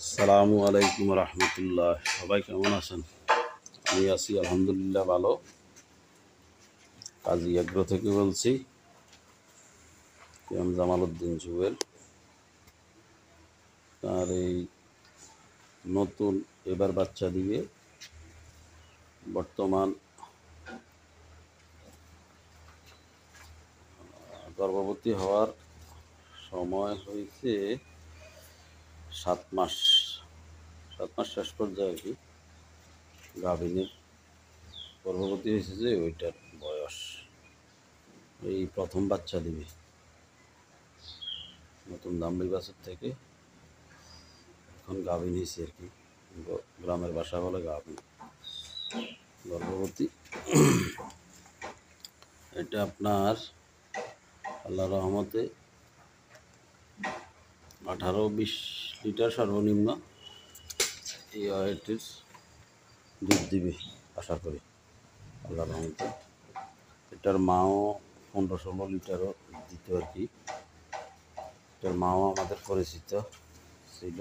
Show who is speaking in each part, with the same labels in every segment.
Speaker 1: আসসালামু আলাইকুম রহমতুল্লাহ। সবাই কেমন আছেন? আমি আছি আলহামদুলিল্লাহ ভালো। কাজী এগ্রো থেকে বলছি, এম জামাল উদ্দিন জুয়েল। আর এই নতুন এবার বাচ্চা দিবে, বর্তমান গর্ভবতী হওয়ার সময় হয়েছে 7 মাস। 7 মাস শেষ পর্যায়ে আর কি গাভিনের গর্ভবতী হয়েছে, যে ওইটার বয়স এই প্রথম বাচ্চা দিবে। নতুন দামড়ি বাছুর থেকে এখন গাভিন হয়েছে আর কি, গ্রামের বাসা বলে গাভিন, গর্ভবতী। এটা আপনার আল্লাহ রহমতে 18-20 লিটার সর্বনিম্ন এই ওয়েটের দুধ দিবে আশা করি আল্লাহ রহমতে। এটার মাও 15-16 লিটারও দিত আর কি। এটার মাও আমাদের পরিচিত ছিল,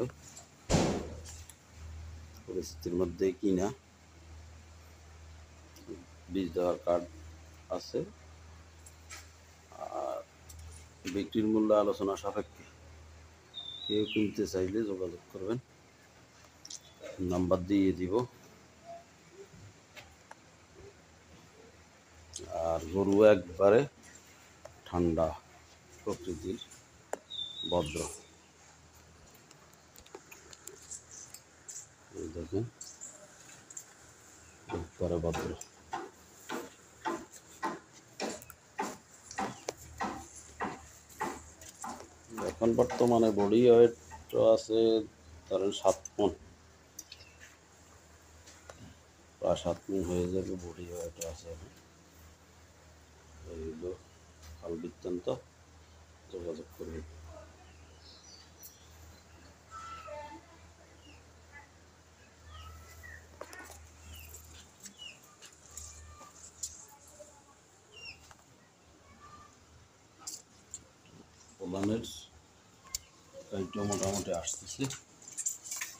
Speaker 1: পরিচিতির মধ্যে কিনা বীজ দেওয়ার কার্ড আছে। আর বিক্রির মূল্য আলোচনা সাপেক্ষে, কেউ কিনতে চাইলে যোগাযোগ করবেন, নাম্বার দিয়ে দিব। আর গরু একবারে ঠান্ডা প্রকৃতির, ভদ্র। এই দেখেন একবারে ভদ্র। এখন বর্তমানে বডি ওয়েট আছে ধরেন 7 মণ, প্রায় 7 মণ হয়ে যাবে বডি ওয়েট আছে এখন। এইগুলো হাল বৃত্তান্ত, যোগাযোগ করবেন। প্রধানের গাড়িটা মোটামুটি আসতেছে,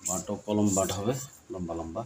Speaker 1: বাটও কলম বাট হবে লম্বা লম্বা।